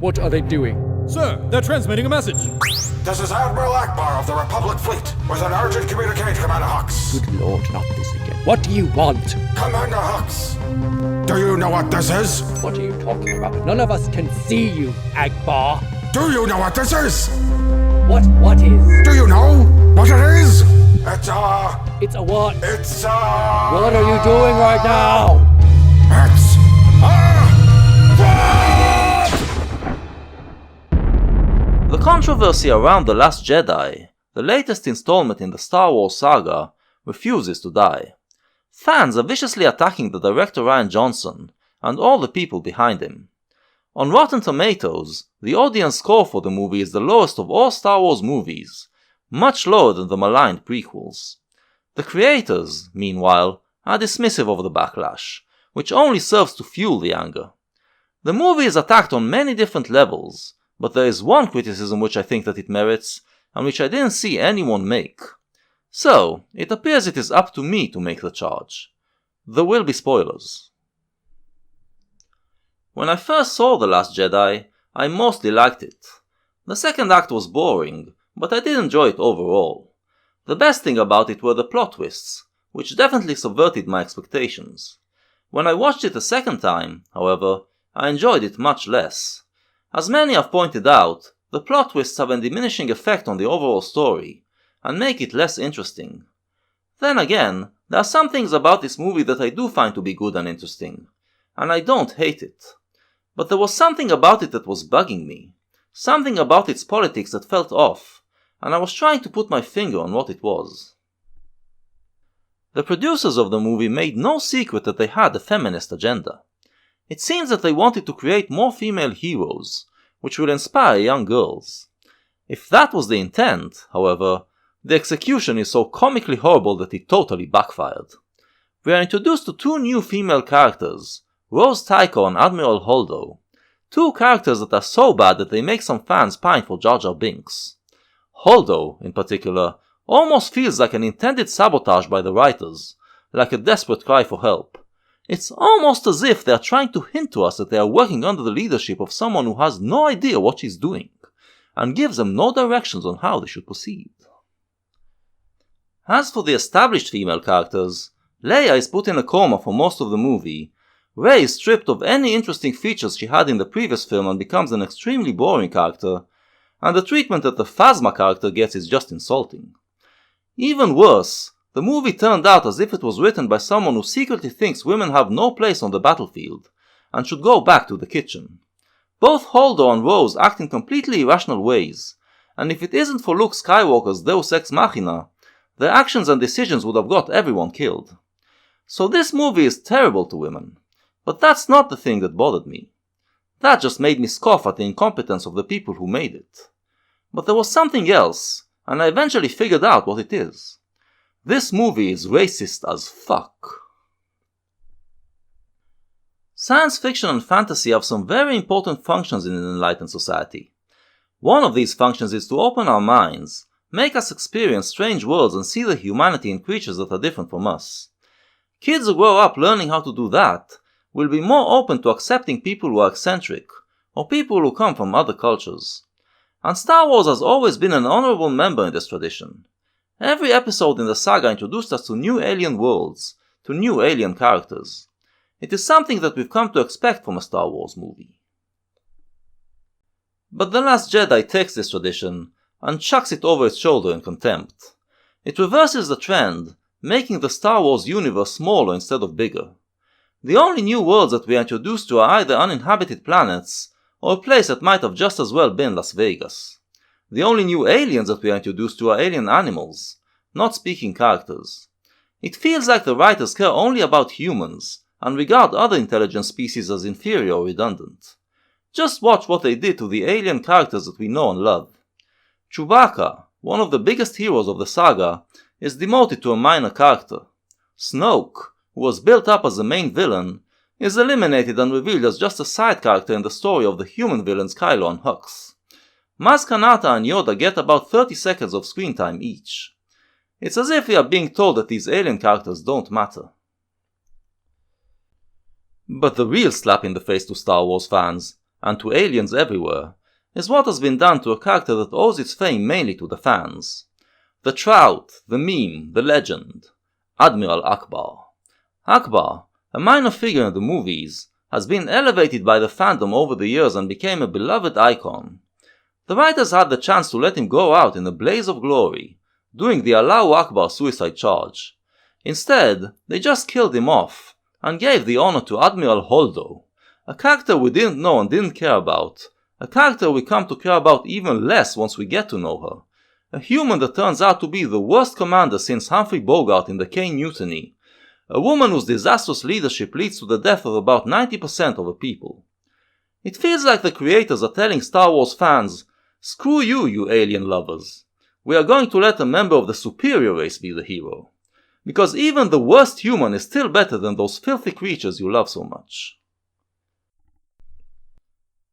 What are they doing? Sir, they're transmitting a message. This is Admiral Akbar of the Republic Fleet with an urgent communique, Commander Hux. Good lord, not this again. What do you want? Commander Hux, do you know what this is? What are you talking about? None of us can see you, Akbar. Do you know what this is? What is? Do you know what it is? It's a what? It's What are you doing right now? It's The controversy around The Last Jedi, the latest installment in the Star Wars saga, refuses to die. Fans are viciously attacking the director Rian Johnson and all the people behind him. On Rotten Tomatoes, the audience score for the movie is the lowest of all Star Wars movies, much lower than the maligned prequels. The creators, meanwhile, are dismissive of the backlash, which only serves to fuel the anger. The movie is attacked on many different levels, but there is one criticism which I think that it merits, and which I didn't see anyone make. So, it appears it is up to me to make the charge. There will be spoilers. When I first saw The Last Jedi, I mostly liked it. The second act was boring, but I did enjoy it overall. The best thing about it were the plot twists, which definitely subverted my expectations. When I watched it a second time, however, I enjoyed it much less. As many have pointed out, the plot twists have a diminishing effect on the overall story, and make it less interesting. Then again, there are some things about this movie that I do find to be good and interesting, and I don't hate it. But there was something about it that was bugging me, something about its politics that felt off, and I was trying to put my finger on what it was. The producers of the movie made no secret that they had a feminist agenda. It seems that they wanted to create more female heroes, which will inspire young girls. If that was the intent, however, the execution is so comically horrible that it totally backfired. We are introduced to two new female characters, Rose Tycho and Admiral Holdo, two characters that are so bad that they make some fans pine for Jar Jar Binks. Holdo, in particular, almost feels like an intended sabotage by the writers, like a desperate cry for help. It's almost as if they are trying to hint to us that they are working under the leadership of someone who has no idea what she's doing, and gives them no directions on how they should proceed. As for the established female characters, Leia is put in a coma for most of the movie, Rey is stripped of any interesting features she had in the previous film and becomes an extremely boring character, and the treatment that the Phasma character gets is just insulting. Even worse, the movie turned out as if it was written by someone who secretly thinks women have no place on the battlefield, and should go back to the kitchen. Both Holdo and Rose act in completely irrational ways, and if it isn't for Luke Skywalker's Deus Ex Machina, their actions and decisions would have got everyone killed. So this movie is terrible to women, but that's not the thing that bothered me. That just made me scoff at the incompetence of the people who made it. But there was something else, and I eventually figured out what it is. This movie is racist as fuck. Science fiction and fantasy have some very important functions in an enlightened society. One of these functions is to open our minds, make us experience strange worlds and see the humanity in creatures that are different from us. Kids who grow up learning how to do that will be more open to accepting people who are eccentric, or people who come from other cultures. And Star Wars has always been an honorable member in this tradition. Every episode in the saga introduced us to new alien worlds, to new alien characters. It is something that we've come to expect from a Star Wars movie. But The Last Jedi takes this tradition and chucks it over its shoulder in contempt. It reverses the trend, making the Star Wars universe smaller instead of bigger. The only new worlds that we are introduced to are either uninhabited planets, or a place that might have just as well been Las Vegas. The only new aliens that we are introduced to are alien animals, not speaking characters. It feels like the writers care only about humans, and regard other intelligent species as inferior or redundant. Just watch what they did to the alien characters that we know and love. Chewbacca, one of the biggest heroes of the saga, is demoted to a minor character. Snoke, who was built up as the main villain, is eliminated and revealed as just a side character in the story of the human villains Kylo and Hux. Maz Kanata and Yoda get about 30 seconds of screen time each. It's as if we are being told that these alien characters don't matter. But the real slap in the face to Star Wars fans, and to aliens everywhere, is what has been done to a character that owes its fame mainly to the fans. The trout, the meme, the legend. Admiral Akbar. Akbar, a minor figure in the movies, has been elevated by the fandom over the years and became a beloved icon. The writers had the chance to let him go out in a blaze of glory, doing the Allahu Akbar suicide charge. Instead, they just killed him off, and gave the honor to Admiral Holdo, a character we didn't know and didn't care about, a character we come to care about even less once we get to know her, a human that turns out to be the worst commander since Humphrey Bogart in the Caine Mutiny, a woman whose disastrous leadership leads to the death of about 90% of the people. It feels like the creators are telling Star Wars fans, "Screw you, you alien lovers. We are going to let a member of the superior race be the hero. Because even the worst human is still better than those filthy creatures you love so much."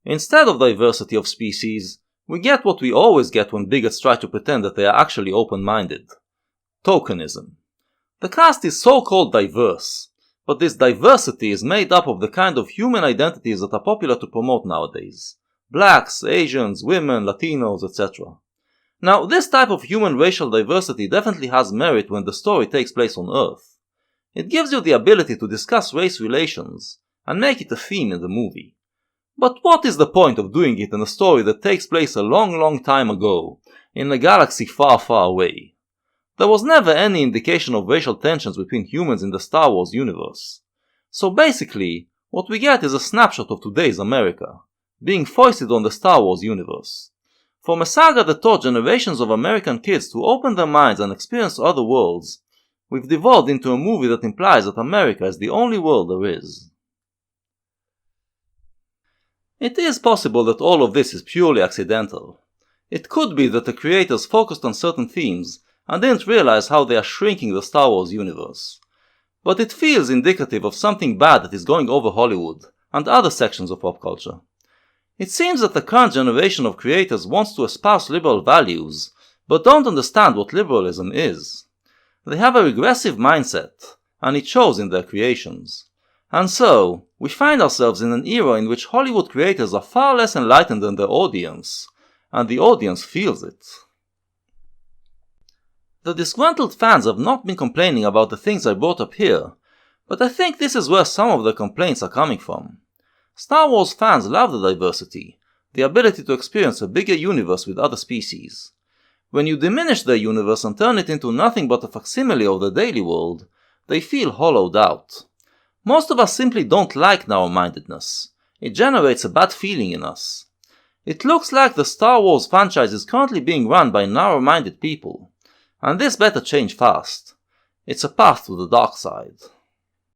Instead of diversity of species, we get what we always get when bigots try to pretend that they are actually open-minded. Tokenism. The cast is so-called diverse, but this diversity is made up of the kind of human identities that are popular to promote nowadays. Blacks, Asians, women, Latinos, etc. Now, this type of human racial diversity definitely has merit when the story takes place on Earth. It gives you the ability to discuss race relations, and make it a theme in the movie. But what is the point of doing it in a story that takes place a long time ago, in a galaxy far away? There was never any indication of racial tensions between humans in the Star Wars universe. So basically, what we get is a snapshot of today's America, being foisted on the Star Wars universe. From a saga that taught generations of American kids to open their minds and experience other worlds, we've devolved into a movie that implies that America is the only world there is. It is possible that all of this is purely accidental. It could be that the creators focused on certain themes and didn't realize how they are shrinking the Star Wars universe. But it feels indicative of something bad that is going over Hollywood and other sections of pop culture. It seems that the current generation of creators wants to espouse liberal values, but don't understand what liberalism is. They have a regressive mindset, and it shows in their creations. And so, we find ourselves in an era in which Hollywood creators are far less enlightened than their audience, and the audience feels it. The disgruntled fans have not been complaining about the things I brought up here, but I think this is where some of the complaints are coming from. Star Wars fans love the diversity, the ability to experience a bigger universe with other species. When you diminish their universe and turn it into nothing but a facsimile of the daily world, they feel hollowed out. Most of us simply don't like narrow-mindedness. It generates a bad feeling in us. It looks like the Star Wars franchise is currently being run by narrow-minded people. And this better change fast. It's a path to the dark side.